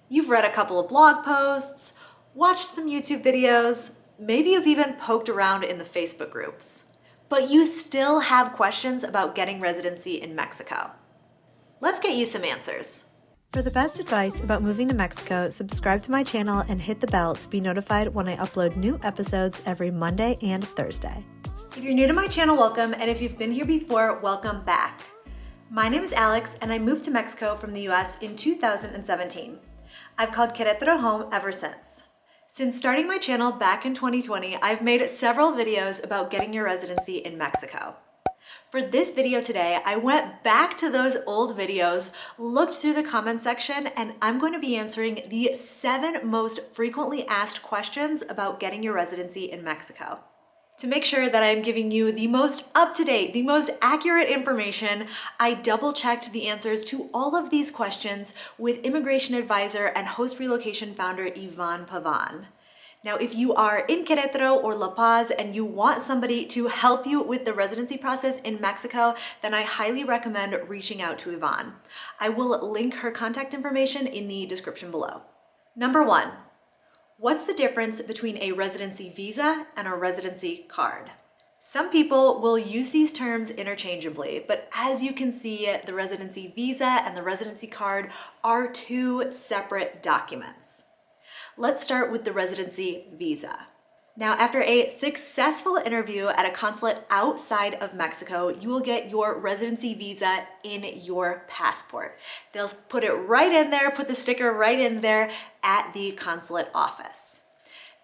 You've read a couple of blog posts, watched some YouTube videos, maybe you've even poked around in the Facebook groups. But you still have questions about getting residency in Mexico. Let's get you some answers. For the best advice about moving to Mexico, subscribe to my channel and hit the bell to be notified when I upload new episodes every Monday and Thursday. If you're new to my channel, welcome, and if you've been here before, welcome back. My name is Alex, and I moved to Mexico from the US in 2017. I've called Querétaro home ever since. Since starting my channel back in 2020, I've made several videos about getting your residency in Mexico. For this video today, I went back to those old videos, looked through the comment section, and I'm going to be answering the 7 most frequently asked questions about getting your residency in Mexico. To make sure that I'm giving you the most up-to-date, the most accurate information, I double-checked the answers to all of these questions with immigration advisor and host relocation founder Ivan Pavan. Now, if you are in Querétaro or La Paz and you want somebody to help you with the residency process in Mexico, then I highly recommend reaching out to Ivan. I will link her contact information in the description below. Number 1. What's the difference between a residency visa and a residency card? Some people will use these terms interchangeably, but as you can see, the residency visa and the residency card are 2 separate documents. Let's start with the residency visa. Now, after a successful interview at a consulate outside of Mexico, you will get your residency visa in your passport. They'll put it right in there, put the sticker right in there at the consulate office.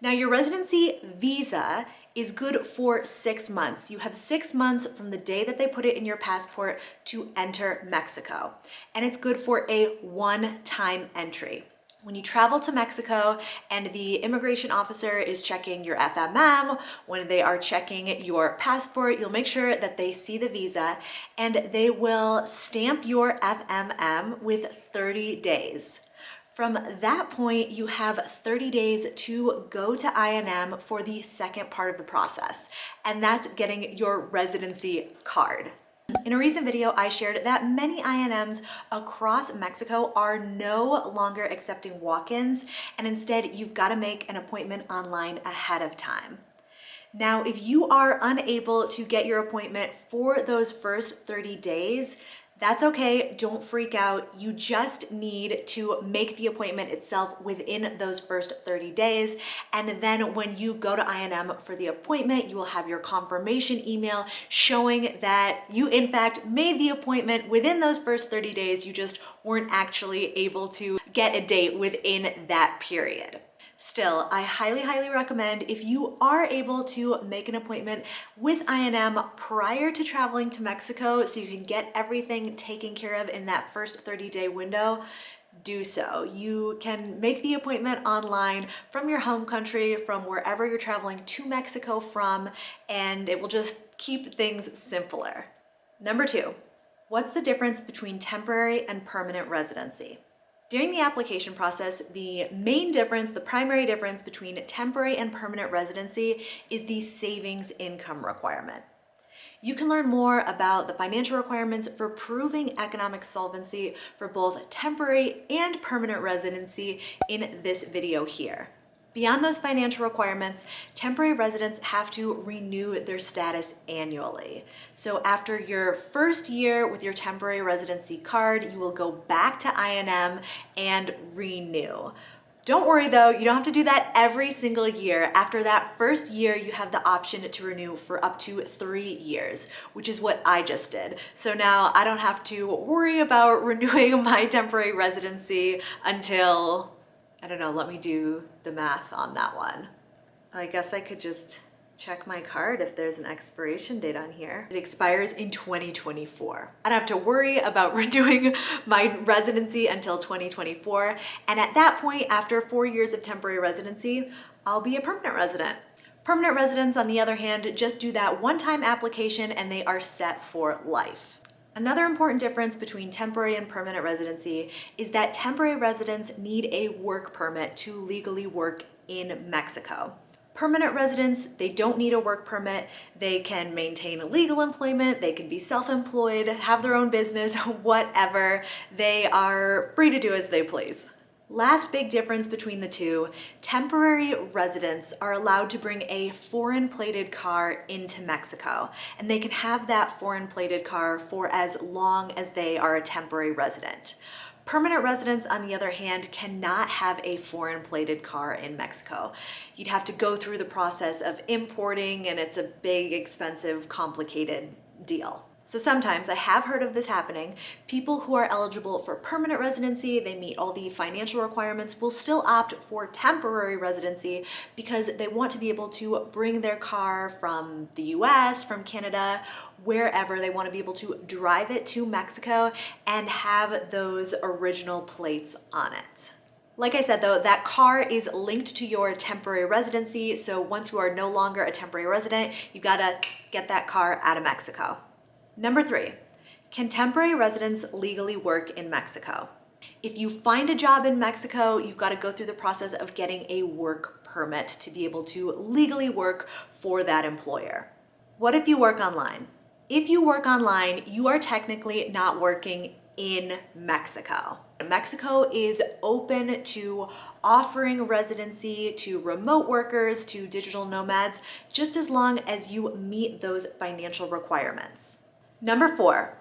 Now, your residency visa is good for 6 months. You have 6 months from the day that they put it in your passport to enter Mexico. And it's good for a one-time entry. When you travel to Mexico and the immigration officer is checking your FMM, when they are checking your passport, you'll make sure that they see the visa and they will stamp your FMM with 30 days. From that point, you have 30 days to go to INM for the second part of the process, and that's getting your residency card. In a recent video, I shared that many INMs across Mexico are no longer accepting walk-ins, and instead you've got to make an appointment online ahead of time. Now, if you are unable to get your appointment for those first 30 days, that's okay, don't freak out. You just need to make the appointment itself within those first 30 days. And then when you go to INM for the appointment, you will have your confirmation email showing that you in fact made the appointment within those first 30 days. You just weren't actually able to get a date within that period. Still, I highly recommend if you are able to make an appointment with INM prior to traveling to Mexico so you can get everything taken care of in that first 30-day window, do so. You can make the appointment online from your home country, from wherever you're traveling to Mexico from, and it will just keep things simpler. Number 2, what's the difference between temporary and permanent residency? During the application process, the main difference, the primary difference between temporary and permanent residency is the savings income requirement. You can learn more about the financial requirements for proving economic solvency for both temporary and permanent residency in this video here. Beyond those financial requirements, temporary residents have to renew their status annually. So after your first year with your temporary residency card, you will go back to INM and renew. Don't worry though, you don't have to do that every single year. After that first year, you have the option to renew for up to 3 years, which is what I just did. So now I don't have to worry about renewing my temporary residency until, I don't know, let me do the math on that one. I guess I could just check my card if there's an expiration date on here. It expires in 2024. I don't have to worry about renewing my residency until 2024. And at that point, after 4 years of temporary residency, I'll be a permanent resident. Permanent residents, on the other hand, just do that one-time application and they are set for life. Another important difference between temporary and permanent residency is that temporary residents need a work permit to legally work in Mexico. Permanent residents, they don't need a work permit. They can maintain legal employment, they can be self-employed, have their own business, whatever. They are free to do as they please. Last big difference between the two, temporary residents are allowed to bring a foreign plated car into Mexico, and they can have that foreign plated car for as long as they are a temporary resident. Permanent residents, on the other hand, cannot have a foreign plated car in Mexico. You'd have to go through the process of importing, and it's a big, expensive, complicated deal. So sometimes I have heard of this happening. People who are eligible for permanent residency, they meet all the financial requirements, will still opt for temporary residency because they want to be able to bring their car from the US, from Canada, wherever. They want to be able to drive it to Mexico and have those original plates on it. Like I said though, that car is linked to your temporary residency, so once you are no longer a temporary resident, you gotta get that car out of Mexico. Number 3, can temporary residents legally work in Mexico? If you find a job in Mexico, you've got to go through the process of getting a work permit to be able to legally work for that employer. What if you work online? If you work online, you are technically not working in Mexico. Mexico is open to offering residency to remote workers, to digital nomads, just as long as you meet those financial requirements. Number 4,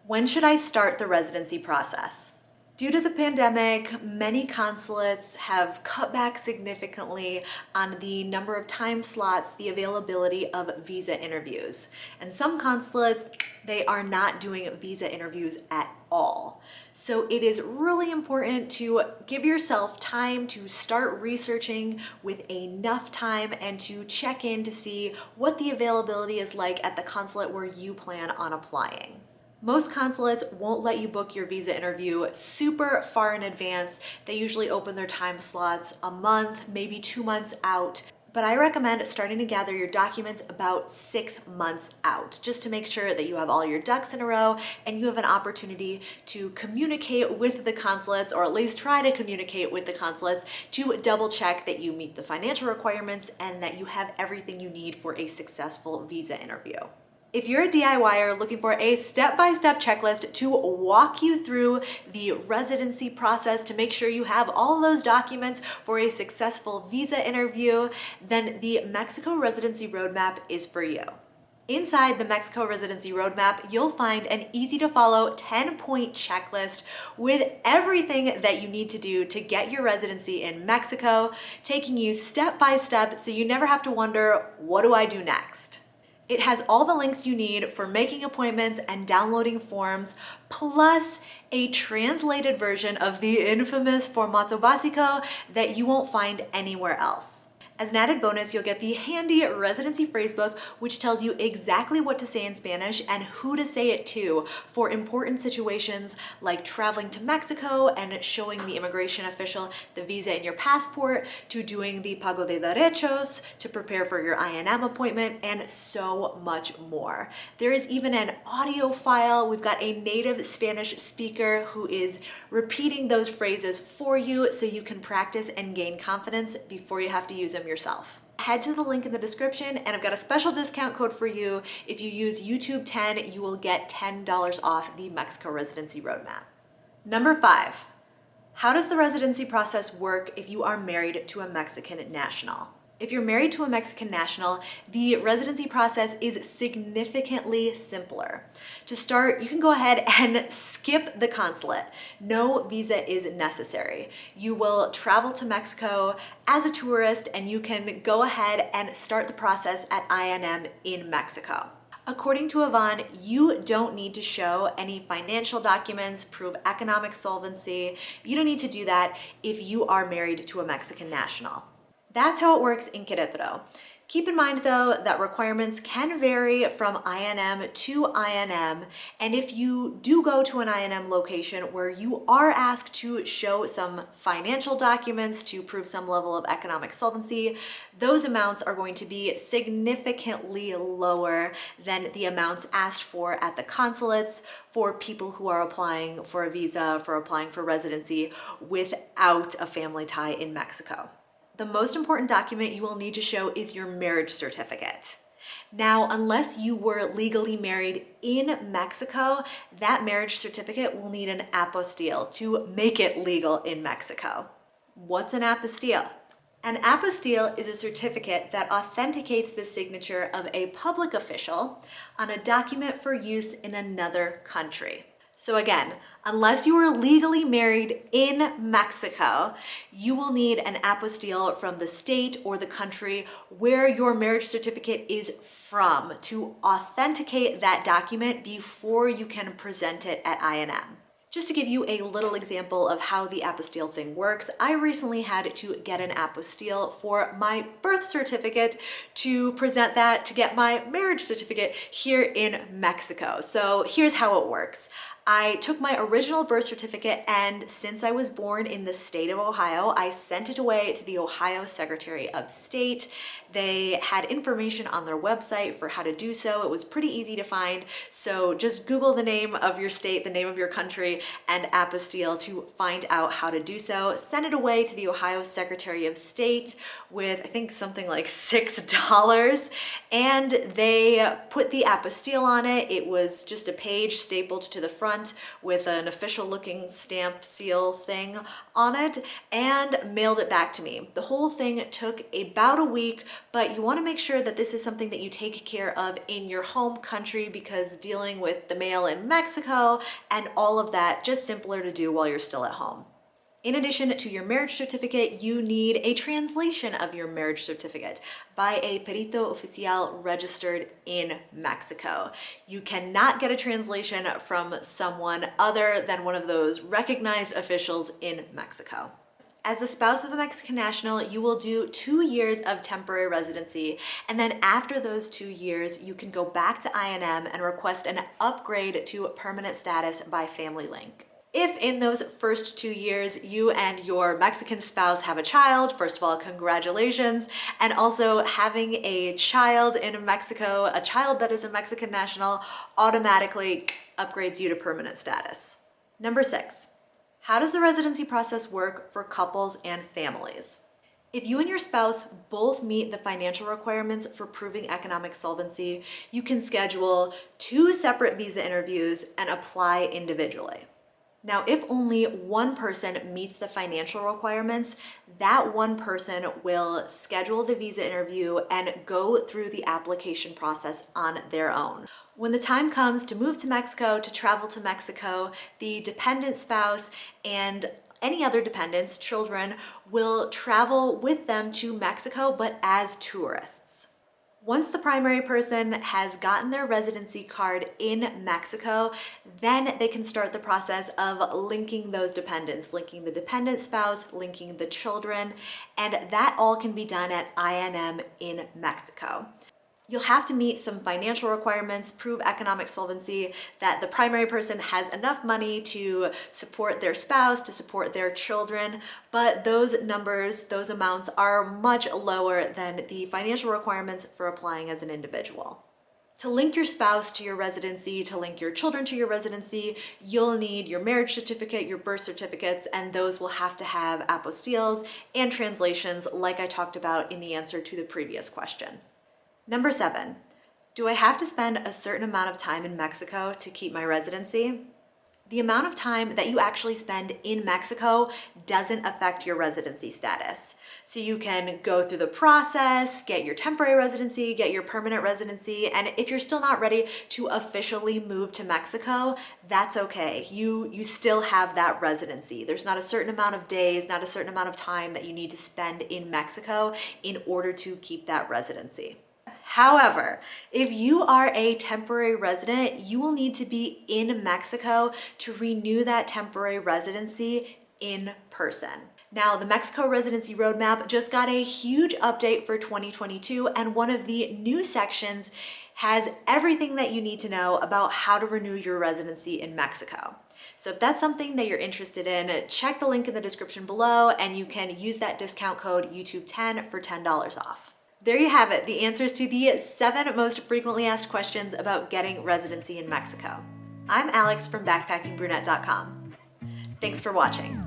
when should I start the residency process? Due to the pandemic, many consulates have cut back significantly on the number of time slots, the availability of visa interviews. And some consulates, they are not doing visa interviews at all. So it is really important to give yourself time to start researching with enough time and to check in to see what the availability is like at the consulate where you plan on applying. Most consulates won't let you book your visa interview super far in advance. They usually open their time slots a month, maybe 2 months out. But I recommend starting to gather your documents about 6 months out, just to make sure that you have all your ducks in a row and you have an opportunity to communicate with the consulates, or at least try to communicate with the consulates, to double check that you meet the financial requirements and that you have everything you need for a successful visa interview. If you're a DIYer looking for a step-by-step checklist to walk you through the residency process to make sure you have all those documents for a successful visa interview, then the Mexico Residency Roadmap is for you. Inside the Mexico Residency Roadmap, you'll find an easy-to-follow 10-point checklist with everything that you need to do to get your residency in Mexico, taking you step by step so you never have to wonder, what do I do next? It has all the links you need for making appointments and downloading forms, plus a translated version of the infamous Formato Básico that you won't find anywhere else. As an added bonus, you'll get the handy residency phrasebook, which tells you exactly what to say in Spanish and who to say it to for important situations like traveling to Mexico and showing the immigration official the visa in your passport, to doing the Pago de Derechos, to prepare for your INM appointment, and so much more. There is even an audio file. We've got a native Spanish speaker who is repeating those phrases for you so you can practice and gain confidence before you have to use them yourself. Head to the link in the description and I've got a special discount code for you. If you use YouTube10, you will get $10 off the Mexico Residency Roadmap. Number 5, how does the residency process work if you are married to a Mexican national? If you're married to a Mexican national, the residency process is significantly simpler. To start, you can go ahead and skip the consulate. No visa is necessary. You will travel to Mexico as a tourist and you can go ahead and start the process at INM in Mexico. According to Yvonne, you don't need to show any financial documents, prove economic solvency. You don't need to do that if you are married to a Mexican national. That's how it works in Querétaro. Keep in mind though that requirements can vary from INM to INM, and if you do go to an INM location where you are asked to show some financial documents to prove some level of economic solvency, those amounts are going to be significantly lower than the amounts asked for at the consulates for people who are applying for a visa, for applying for residency without a family tie in Mexico. The most important document you will need to show is your marriage certificate. Now, unless you were legally married in Mexico, that marriage certificate will need an apostille to make it legal in Mexico. What's an apostille? An apostille is a certificate that authenticates the signature of a public official on a document for use in another country. So again, unless you are legally married in Mexico, you will need an apostille from the state or the country where your marriage certificate is from to authenticate that document before you can present it at INM. Just to give you a little example of how the apostille thing works, I recently had to get an apostille for my birth certificate to present that to get my marriage certificate here in Mexico. So here's how it works. I took my original birth certificate, and since I was born in the state of Ohio, I sent it away to the Ohio Secretary of State. They had information on their website for how to do so. It was pretty easy to find. So just Google the name of your state, the name of your country, and apostille to find out how to do so. Send it away to the Ohio Secretary of State with, I think, something like $6. And they put the apostille on it. It was just a page stapled to the front with an official looking stamp seal thing on it, and mailed it back to me. The whole thing took about a week, but you want to make sure that this is something that you take care of in your home country, because dealing with the mail in Mexico and all of that, just simpler to do while you're still at home. In addition to your marriage certificate, you need a translation of your marriage certificate by a perito oficial registered in Mexico. You cannot get a translation from someone other than one of those recognized officials in Mexico. As the spouse of a Mexican national, you will do 2 years of temporary residency, and then after those 2 years, you can go back to INM and request an upgrade to permanent status by Family Link. If in those first 2 years you and your Mexican spouse have a child, first of all, congratulations. And also having a child in Mexico, a child that is a Mexican national, automatically upgrades you to permanent status. Number 6, how does the residency process work for couples and families? If you and your spouse both meet the financial requirements for proving economic solvency, you can schedule 2 separate visa interviews and apply individually. Now, if only one person meets the financial requirements, that one person will schedule the visa interview and go through the application process on their own. When the time comes to move to Mexico, to travel to Mexico, the dependent spouse and any other dependents, children, will travel with them to Mexico, but as tourists. Once the primary person has gotten their residency card in Mexico, then they can start the process of linking those dependents, linking the dependent spouse, linking the children, and that all can be done at INM in Mexico. You'll have to meet some financial requirements, prove economic solvency, that the primary person has enough money to support their spouse, to support their children, but those numbers, those amounts are much lower than the financial requirements for applying as an individual. To link your spouse to your residency, to link your children to your residency, you'll need your marriage certificate, your birth certificates, and those will have to have apostilles and translations like I talked about in the answer to the previous question. Number 7, do I have to spend a certain amount of time in Mexico to keep my residency? The amount of time that you actually spend in Mexico doesn't affect your residency status. So you can go through the process, get your temporary residency, get your permanent residency, and if you're still not ready to officially move to Mexico, that's okay. You still have that residency. There's not a certain amount of days, not a certain amount of time that you need to spend in Mexico in order to keep that residency. However, if you are a temporary resident, you will need to be in Mexico to renew that temporary residency in person. Now, the Mexico Residency Roadmap just got a huge update for 2022, and one of the new sections has everything that you need to know about how to renew your residency in Mexico. So if that's something that you're interested in, check the link in the description below, and you can use that discount code YouTube10 for $10 off. There you have it, the answers to the 7 most frequently asked questions about getting residency in Mexico. I'm Alex from backpackingbrunette.com. Thanks for watching.